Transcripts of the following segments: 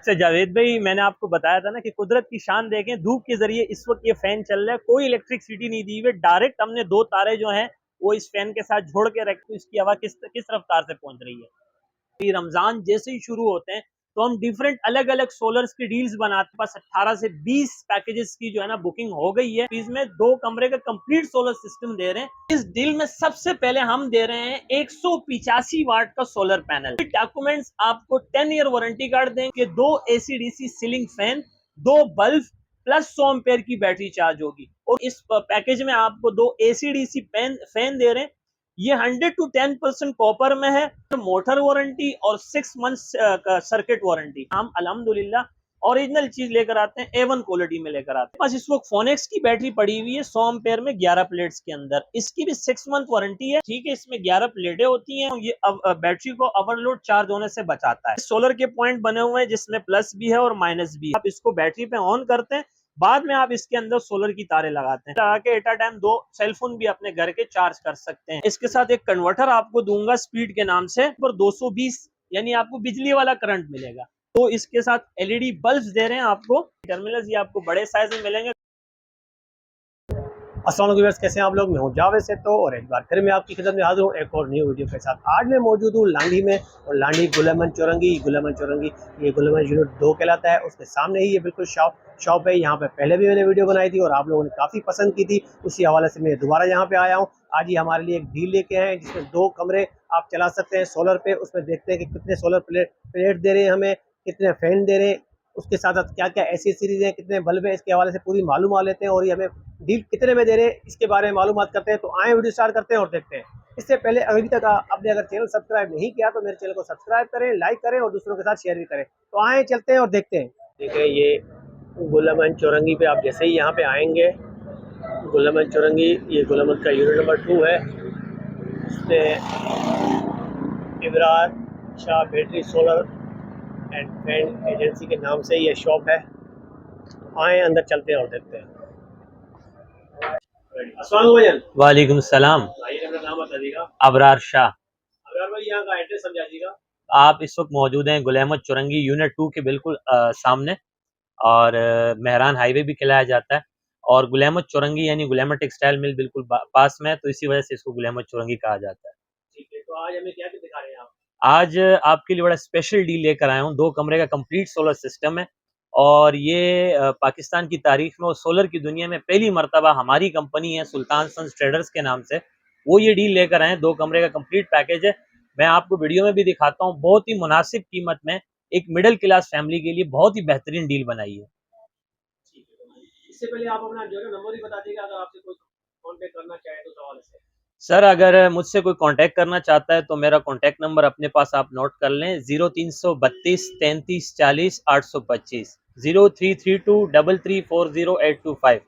अच्छा जावेद भाई, मैंने आपको बताया था ना कि कुदरत की शान देखें, धूप के जरिए इस वक्त ये फैन चल रहा है, कोई इलेक्ट्रिसिटी नहीं दी हुई, डायरेक्ट हमने दो तारे जो हैं वो इस फैन के साथ जोड़ के रखे, तो इसकी हवा किस किस रफ्तार से पहुंच रही है। रमजान जैसे ही शुरू होते हैं तो हम डिफरेंट अलग अलग सोलर्स की डील्स बनाते हैं। बस 18 से 20 पैकेजेस की जो है ना बुकिंग हो गई है। इसमें 2 कमरे का कंप्लीट सोलर सिस्टम दे रहे हैं। इस डील में सबसे पहले हम दे रहे हैं 185 वाट का सोलर पैनल। डॉक्यूमेंट्स आपको 10 ईयर वारंटी कार्ड देंगे, 2 AC DC ceiling fan, 2 bulb plus 100 ampere की बैटरी चार्ज होगी। और इस पैकेज में आपको 2 एसी-डीसी फैन दे रहे हैं। ये 100 to 10% कॉपर में है, मोटर वारंटी और 6 मंथ्स का सर्किट वारंटी। हम अल्हम्दुलिल्लाह ओरिजिनल चीज लेकर आते हैं, A1 क्वालिटी में लेकर आते हैं। बस इस वक्त फोनेक्स की बैटरी पड़ी हुई है 100 एम्पेयर में 11 प्लेट्स के अंदर। इसकी भी 6 मंथ वारंटी है, ठीक है। इसमें 11 प्लेटें होती हैं। ये बैटरी को ओवरलोड चार्ज होने से बचाता है। सोलर के पॉइंट बने हुए हैं जिसमें प्लस भी है और माइनस भी है। आप इसको बैटरी पे ऑन करते हैं, बाद में आप इसके अंदर सोलर की तारें लगाते हैं, लगा के एट अ टाइम 2 सेलफोन भी अपने घर के चार्ज कर सकते हैं। इसके साथ एक कन्वर्टर आपको दूंगा स्पीड के नाम से, पर 220 यानी आपको बिजली वाला करंट मिलेगा। तो इसके साथ एलईडी बल्ब्स दे रहे हैं आपको। टर्मिनल्स ये आपको बड़े साइज में मिलेंगे। अस्सलाम वालेकुम व्यूअर्स, कैसे हैं आप लोग। मैं हूं जावेद से तो और एक बार फिर मैं आपकी खिदमत में हाजिर हूं एक और न्यू वीडियो के साथ। आज मैं मौजूद हूं लांडी में, और लांडी गुलेमन चौरंगी ये गुलेमन यूनिट 2 कहलाता है। उसके सामने ही ये बिल्कुल शॉप है। यहाँ पे पहले भी मैंने वीडियो बनाई थी और आप लोगों ने काफ़ी पसंद की थी, उसी हवाले से मैं दोबारा यहाँ पे आया हूँ। आज ही हमारे लिए एक डील लेके आए हैं जिसमें 2 कमरे आप चला सकते हैं सोलर पे। उसमें देखते हैं कि कितने सोलर प्लेट दे रहे हैं, हमें कितने फैन दे रहे हैं, उसके साथ साथ क्या क्या ऐसी सीरीज है, कितने बल्ब है, इसके हवाले से पूरी मालूमात लेते हैं और ये हमें डील कितने में दे रहे हैं इसके बारे में मालूमात करते हैं। तो आए वीडियो स्टार्ट करते हैं और देखते हैं। इससे पहले अभी तक आपने अगर चैनल सब्सक्राइब नहीं किया तो मेरे चैनल को सब्सक्राइब करें, लाइक करें और दूसरों के साथ शेयर भी करें। तो आए चलते हैं और देखते हैं। देखें, ये गुलेमन चौरंगी पे आप जैसे ही यहाँ पे आएंगे, गुलेमन चौरंगी, ये गुलेमन का यूनिट नंबर 2 है। इसमें Imran Shah battery solar and fan agency के नाम से ये शॉप है। आए अंदर चलते हैं और देखते हैं। वालेकुम सलाम। अपना नाम बता दीजिएगा। अबरार शाह। अगर भाई यहाँ का एड्रेस समझा दीजिएगा। आप इस वक्त मौजूद हैं गुलेमत चौरंगी यूनिट 2 के बिल्कुल सामने, और मेहरान हाईवे भी खिलाया जाता है। और गुलेमत चौरंगी यानी गुलेमत टेक्सटाइल मिल बिल्कुल पास में है, तो इसी वजह से इसको गुलेमत चौरंगी कहा जाता है। ठीक है, तो आज हमें क्या दिखा रहे हैं आप। आज आपके लिए बड़ा स्पेशल डील लेकर आया हूँ। 2 कमरे का कंप्लीट सोलर सिस्टम है, और ये पाकिस्तान की तारीख में और सोलर की दुनिया में पहली मरतबा हमारी कंपनी है सुल्तान सन्स ट्रेडर्स के नाम से, वो ये डील लेकर आए हैं। 2 कमरे का कंप्लीट पैकेज है। मैं आपको वीडियो में भी दिखाता हूँ। बहुत ही मुनासिब कीमत में एक मिडिल क्लास फैमिली के लिए बहुत ही बेहतरीन डील बनाई है। ठीक है, इससे पहले आप अपना जो है नंबर भी बता दीजिएगा, अगर आपसे कोई कांटेक्ट करना चाहे तो सवाल से। सर, अगर मुझसे कोई कांटेक्ट करना चाहता है तो मेरा कांटेक्ट नंबर अपने पास आप नोट कर लें, 0332 33 40 825, 03323340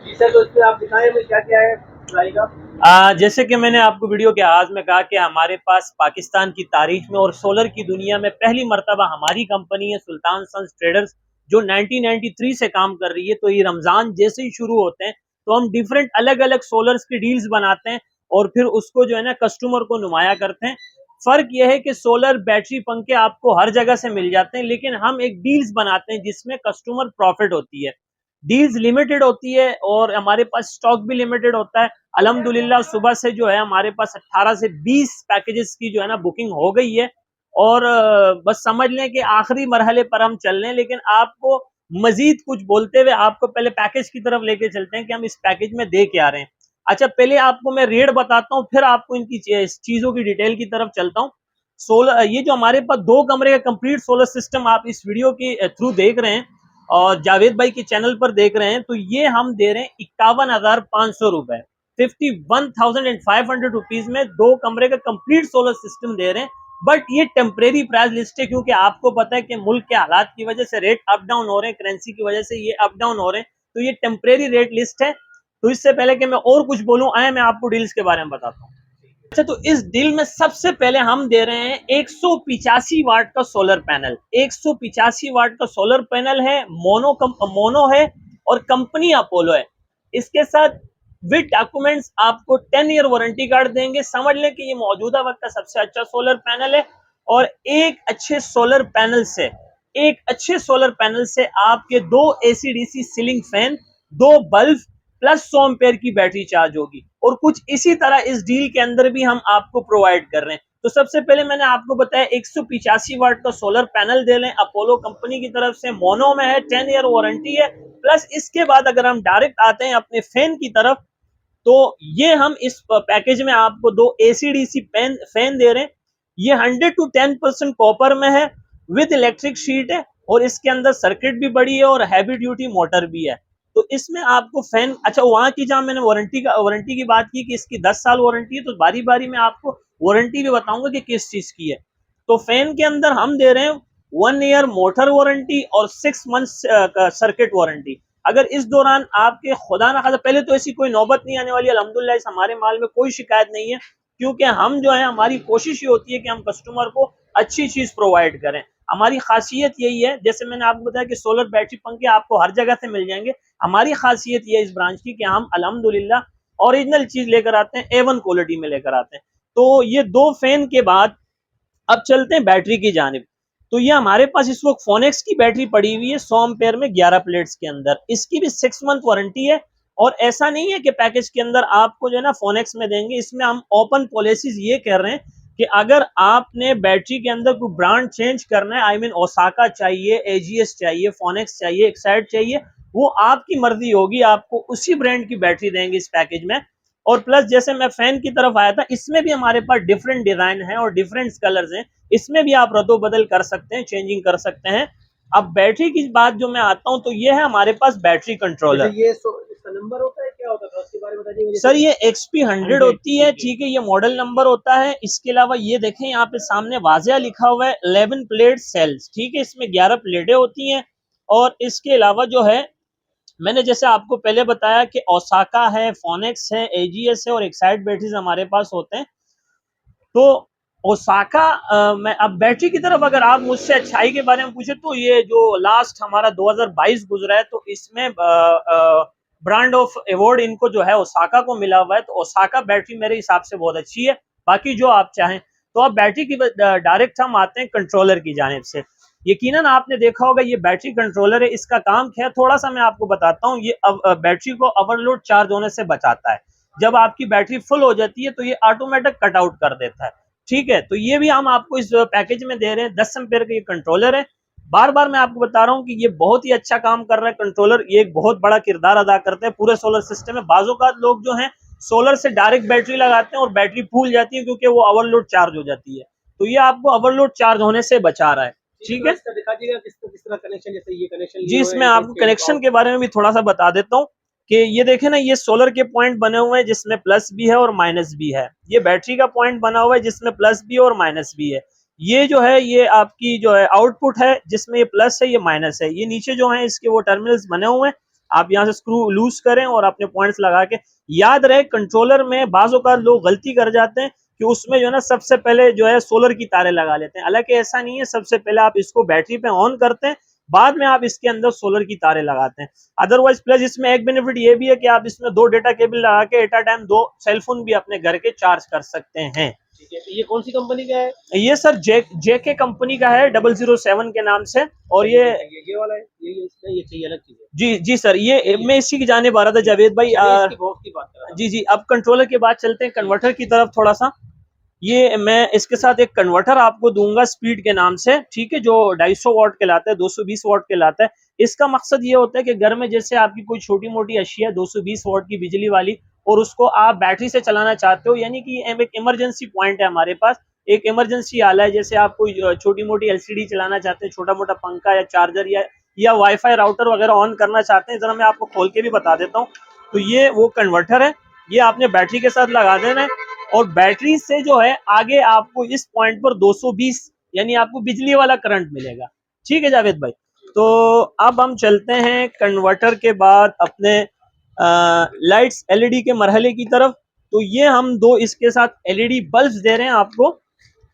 जी सर, तो इसमें आप दिखाएं हमें क्या क्या है बताइएगा। जैसे कि मैंने आपको वीडियो के आगाज में कहा कि हमारे पास पाकिस्तान की तारीख में और सोलर की दुनिया में पहली मर्तबा हमारी कंपनी है सुल्तान सन्स ट्रेडर्स, जो 1993 से काम कर रही है। तो ये रमजान जैसे ही शुरू होते हैं तो हम डिफरेंट अलग अलग सोलर्स की डील्स बनाते हैं और फिर उसको जो है ना कस्टमर को नुमाया करते हैं। फर्क यह है कि सोलर बैटरी पंखे आपको हर जगह से मिल जाते हैं, लेकिन हम एक डील्स बनाते हैं जिसमें कस्टमर प्रॉफिट होती है। डील्स लिमिटेड होती है और हमारे पास स्टॉक भी लिमिटेड होता है। अल्हम्दुलिल्लाह सुबह से जो है हमारे पास 18 से 20 पैकेजेस की जो है ना बुकिंग हो गई है, और बस समझ लें कि आखिरी मरहले पर हम चल रहे हैं। लेकिन आपको मजीद कुछ बोलते हुए आपको पहले पैकेज की तरफ लेके चलते हैं कि हम इस पैकेज में दे क्या रहे हैं। अच्छा, पहले आपको मैं रेट बताता हूँ, फिर आपको इनकी चीजों की डिटेल की तरफ चलता हूँ। सोलर, ये जो हमारे पास 2 कमरे का कंप्लीट सोलर सिस्टम आप इस वीडियो के थ्रू देख रहे हैं और जावेद भाई के चैनल पर देख रहे हैं, तो ये हम दे रहे हैं 51,500 रुपए, 51,500 रुपीज में 2 कमरे का कंप्लीट सोलर सिस्टम दे रहे हैं। बट ये टेम्परेरी प्राइस लिस्ट है, क्योंकि आपको पता है कि मुल्क के हालात की वजह से रेट अप डाउन हो रहे हैं, करेंसी की वजह से ये अप डाउन हो रहे हैं, तो ये टेम्परेरी रेट लिस्ट है। तो इससे पहले कि मैं और कुछ बोलूं, आए मैं आपको डील्स के बारे में बताता हूँ। अच्छा, तो इस डील में सबसे पहले हम दे रहे हैं 185 वाट का सोलर पैनल। 185 वाट का सोलर पैनल है, मोनो है और कंपनी अपोलो है। इसके साथ विद डॉक्यूमेंट्स आपको 10 ईयर वारंटी कार्ड देंगे। समझ लें कि ये मौजूदा वक्त का सबसे अच्छा सोलर पैनल है, और एक अच्छे सोलर पैनल से एक अच्छे सोलर पैनल से आपके 2 AC/DC ceiling fan, 2 bulb plus 100 ampere की बैटरी चार्ज होगी। और कुछ इसी तरह इस डील के अंदर भी हम आपको प्रोवाइड कर रहे हैं। तो सबसे पहले मैंने आपको बताया 185 वाट का सोलर पैनल दे लें, अपोलो कंपनी की तरफ से, मोनो में है, 10 ईयर वारंटी है। प्लस इसके बाद अगर हम डायरेक्ट आते हैं अपने फैन की तरफ, तो ये हम इस पैकेज में आपको 2 AC/DC फैन दे रहे हैं। ये 100 to 10% कॉपर में है, विद इलेक्ट्रिक शीट है, और इसके अंदर सर्किट भी बड़ी है और हैवी ड्यूटी मोटर भी है। तो इसमें आपको फैन, अच्छा वहां की जहां मैंने वारंटी की बात की कि इसकी 10 साल वारंटी है, तो बारी बारी में आपको वारंटी भी बताऊंगा कि किस चीज की है। तो फैन के अंदर हम दे रहे हैं 1 ईयर मोटर वारंटी और 6 मंथ सर्किट वारंटी। अगर इस दौरान आपके खुदा ना खासा, पहले तो ऐसी कोई नौबत नहीं आने वाली, अल्हम्दुलिल्लाह इस हमारे माल में कोई शिकायत नहीं है, क्योंकि हम जो है, हमारी कोशिश ये होती है कि हम कस्टमर को अच्छी चीज प्रोवाइड करें। हमारी खासियत यही है, जैसे मैंने आपको बताया कि सोलर बैटरी पंखे आपको हर जगह से मिल जाएंगे। हमारी खासियत ये है इस ब्रांच की कि हम अल्हम्दुलिल्लाह ओरिजिनल चीज लेकर आते हैं, A1 क्वालिटी में लेकर आते हैं। तो ये 2 फैन के बाद अब चलते हैं बैटरी की जानिब। तो ये हमारे पास इस वक्त फोनेक्स की बैटरी पड़ी हुई है 100 एम्पेयर में 11 प्लेट्स के अंदर। इसकी भी 6 मंथ वारंटी है। और ऐसा नहीं है कि पैकेज के अंदर आपको जो है ना फोनेक्स में देंगे, इसमें हम ओपन पॉलिसीज ये कह रहे हैं कि अगर आपने बैटरी के अंदर कोई ब्रांड चेंज करना है, आई मीन ओसाका चाहिए, AGS चाहिए, फोनेक्स चाहिए, एक्साइड चाहिए, वो आपकी मर्जी होगी, आपको उसी ब्रांड की बैटरी देंगे इस पैकेज में। और प्लस जैसे मैं फैन की तरफ आया था, इसमें भी हमारे पास डिफरेंट डिजाइन है और डिफरेंट कलर्स हैं, इसमें भी आप रद्दो बदल कर सकते हैं, चेंजिंग कर सकते हैं। अब बैटरी की बात जो मैं आता हूं, तो ये है हमारे पास बैटरी कंट्रोलर। ये इसका नंबर होता है, क्या होता है उसके बारे में बताइए सर ये XP100 होती है, ठीक है, ये मॉडल नंबर होता है। इसके अलावा ये देखें यहाँ पे सामने वाजिया लिखा हुआ है 11 प्लेट सेल्स, ठीक है, इसमें 11 प्लेटें होती हैं। और इसके अलावा जो है, मैंने जैसे आपको पहले बताया कि ओसाका है, फोनेक्स है, AGS है और एक्साइड बैटरीज हमारे पास होते हैं। तो ओसाका मैं अब बैटरी की तरफ अगर आप मुझसे अच्छाई के बारे में पूछे, तो ये जो लास्ट हमारा 2022 गुजरा है, तो इसमें ब्रांड ऑफ अवार्ड इनको जो है ओसाका को मिला हुआ है। तो ओसाका बैटरी मेरे हिसाब से बहुत अच्छी है। बाकी जो आप चाहें, तो अब बैटरी की डायरेक्ट हम आते हैं कंट्रोलर की जानिब से। यकीनन आपने देखा होगा ये बैटरी कंट्रोलर है, इसका काम क्या है थोड़ा सा मैं आपको बताता हूँ। ये बैटरी को ओवरलोड चार्ज होने से बचाता है। जब आपकी बैटरी फुल हो जाती है तो ये ऑटोमेटिक कट आउट कर देता है, ठीक है। तो ये भी हम आपको इस पैकेज में दे रहे हैं। 10 एम्पेयर का ये कंट्रोलर है। बार बार मैं आपको बता रहा हूँ कि ये बहुत ही अच्छा काम कर रहा है कंट्रोलर, ये एक बहुत बड़ा किरदार अदा करता है पूरे सोलर सिस्टम में। बाज़-औक़ात लोग जो हैं सोलर से डायरेक्ट बैटरी लगाते हैं और बैटरी फूल जाती है क्योंकि वो ओवरलोड चार्ज हो जाती है। तो ये आपको ओवरलोड चार्ज होने से बचा रहा है, ठीक है। दिखाइएगा किस तरह कनेक्शन, जैसे ये कनेक्शन जी, इसमें आपको कनेक्शन के बारे में भी थोड़ा सा बता देता हूँ कि ये देखें ना, ये सोलर के पॉइंट बने हुए हैं जिसमें प्लस भी है और माइनस भी है। ये बैटरी का पॉइंट बना हुआ है जिसमें प्लस भी है और माइनस भी है। ये जो है ये आपकी जो है आउटपुट है जिसमें ये प्लस है, ये माइनस है। ये नीचे जो है इसके वो टर्मिनल्स बने हुए हैं। आप यहाँ से स्क्रू लूज करें और अपने पॉइंट्स लगा के, याद रहे कंट्रोलर में बाज़ औक़ात लोग गलती कर जाते हैं कि उसमें जो है ना सबसे पहले जो है सोलर की तारें लगा लेते हैं। हालांकि ऐसा नहीं है, सबसे पहले आप इसको बैटरी पे ऑन करते हैं, बाद में आप इसके अंदर सोलर की तारें लगाते हैं। अदरवाइज प्लस इसमें एक बेनिफिट ये भी है कि आप इसमें 2 डेटा केबल लगा के एट अ टाइम 2 सेलफोन भी अपने घर के चार्ज कर सकते हैं। ठीक है, तो ये कौन सी कंपनी का है? ये सर JK कंपनी का है, 007 के नाम से। और ये वाला है, ये चाहिए अलग चीज है। जी सर, ये मैं इसी की जानिब आ रहा था जावेद भाई। इसकी बॉक्स की बात कर रहा जी अब कंट्रोलर के बाद चलते हैं कन्वर्टर की तरफ थोड़ा सा। ये मैं इसके साथ एक कन्वर्टर आपको दूंगा स्पीड के नाम से, ठीक है, जो 250 वाट कहलाता है, 220 वाट कहलाता है। इसका मकसद ये होता है कि घर में जैसे आपकी कोई छोटी मोटी अशिया 220 वाट की बिजली वाली और उसको आप बैटरी से चलाना चाहते हो, यानी कि एक इमरजेंसी पॉइंट है हमारे पास, एक इमरजेंसी आला है। जैसे आप कोई छोटी मोटी LCD चलाना चाहते हैं, छोटा मोटा पंखा या चार्जर या वाईफाई राउटर वगैरह ऑन करना चाहते हैं, जरा मैं आपको खोल के भी बता देता हूँ। तो ये वो कन्वर्टर है, ये आपने बैटरी के साथ लगा देना है और बैटरी से जो है आगे आपको इस पॉइंट पर 220 यानी आपको बिजली वाला करंट मिलेगा, ठीक है जावेद भाई। तो अब हम चलते हैं कन्वर्टर के बाद अपने लाइट्स LED के मरहले की तरफ। तो ये हम 2 इसके साथ LED बल्ब दे रहे हैं आपको।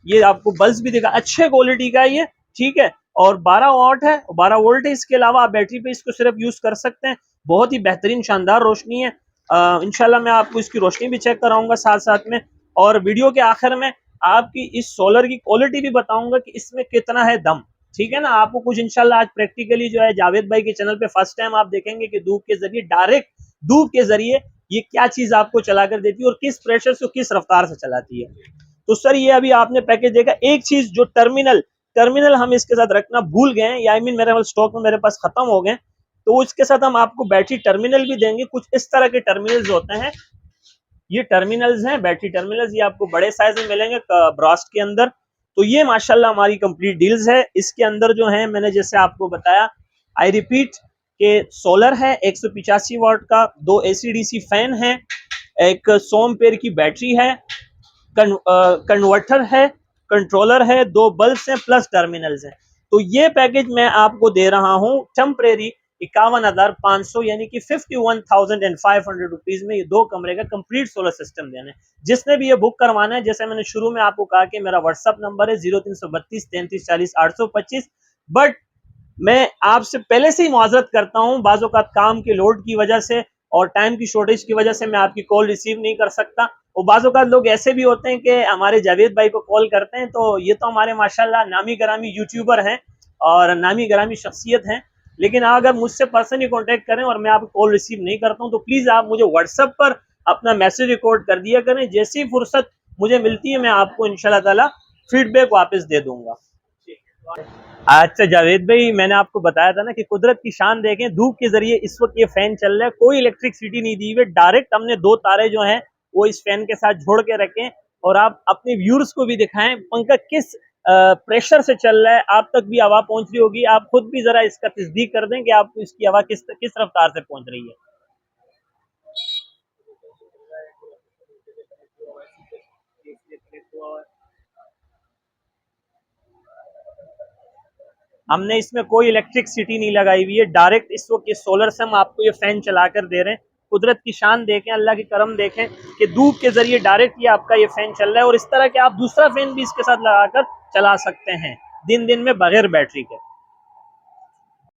ये आपको बल्ब भी देगा, अच्छे क्वालिटी का ये, ठीक है। और 12 वाट है, 12 वोल्ट है। इसके अलावा आप बैटरी पे इसको सिर्फ यूज कर सकते हैं। बहुत ही बेहतरीन शानदार रोशनी है। इंशाल्लाह मैं आपको इसकी रोशनी भी चेक कराऊंगा साथ साथ में, और वीडियो के आखिर में आपकी इस सोलर की क्वालिटी भी बताऊंगा कि इसमें कितना है दम। ठीक है ना। आपको कुछ इंशाल्लाह आज प्रैक्टिकली जो है जावेद भाई के चैनल पे फर्स्ट टाइम आप देखेंगे कि धूप के जरिए, डायरेक्ट धूप के जरिए ये क्या चीज आपको चलाकर देती है और किस प्रेशर से, किस रफ्तार से चलाती है। तो सर ये अभी आपने पैकेज देखा। एक चीज जो टर्मिनल हम इसके साथ रखना भूल गए, या आई मीन मेरे स्टॉक में मेरे पास खत्म हो गए, तो उसके साथ हम आपको बैटरी टर्मिनल भी देंगे। कुछ इस तरह के टर्मिनल्स होते हैं, ये टर्मिनल्स हैं बैटरी टर्मिनल्स, ये आपको बड़े साइज में मिलेंगे ब्रास्ट के अंदर। तो ये माशाल्लाह हमारी कंप्लीट डील्स है। इसके अंदर जो है मैंने जैसे आपको बताया, आई रिपीट के सोलर है 185 वाट का, 2 एसी-डीसी फैन है, एक 100 एम्पीयर की बैटरी है, कन्वर्टर है, कंट्रोलर है, 2 बल्ब्स हैं प्लस टर्मिनल्स हैं। तो ये पैकेज मैं आपको दे रहा हूं टेम्परेरी 51,500 यानी कि 51,500 रुपीज में ये 2 कमरे का कंप्लीट सोलर सिस्टम देने। जिसने भी ये बुक करवाना है, जैसे मैंने शुरू में आपको कहा कि मेरा व्हाट्सअप नंबर है 0332 33 40 825, बट मैं आपसे पहले से ही मुआजरत करता हूं, बाज़ औक़ात काम के लोड की वजह से और टाइम की शॉर्टेज की वजह से मैं आपकी कॉल रिसीव नहीं कर सकता। और बाज़ औक़ात लोग ऐसे भी होते हैं कि हमारे जावेद भाई को कॉल करते हैं, तो ये तो हमारे माशाल्लाह नामी गिरामी यूट्यूबर हैं और नामी गिरामी शख्सियत हैं, लेकिन अगर मुझसे पर्सनली कांटेक्ट करें और मैं आपको कॉल रिसीव नहीं करता हूं, तो प्लीज आप मुझे व्हाट्सएप पर अपना मैसेज रिकॉर्ड कर दिया करें। जैसी फुर्सत मुझे मिलती है मैं आपको इंशाल्लाह ताला फीडबैक वापस दे दूंगा। अच्छा जावेद भाई, मैंने आपको बताया था ना कि कुदरत की शान देखें, धूप के जरिए इस वक्त ये फैन चल रहा है, कोई इलेक्ट्रिसिटी नहीं दी हुई, डायरेक्ट हमने 2 तारे जो हैं वो इस फैन के साथ जोड़ के रखें, और आप अपने व्यूअर्स को भी दिखाएं पंखा किस प्रेशर से चल रहा है। आप तक भी हवा पहुंच रही होगी, आप खुद भी जरा इसका तस्दीक कर दें कि आपको इसकी हवा किस किस रफ्तार से पहुंच रही है। हमने इसमें कोई इलेक्ट्रिक सिटी नहीं लगाई हुई है, डायरेक्ट इस वक्त ये सोलर से हम आपको ये फैन चलाकर दे रहे हैं। कुदरत की शान देखें, अल्लाह की करम देखें कि धूप के जरिए डायरेक्ट ये आपका ये फैन चल रहा है, और इस तरह के आप दूसरा फैन भी इसके साथ लगाकर चला सकते हैं दिन दिन में बगैर बैटरी के।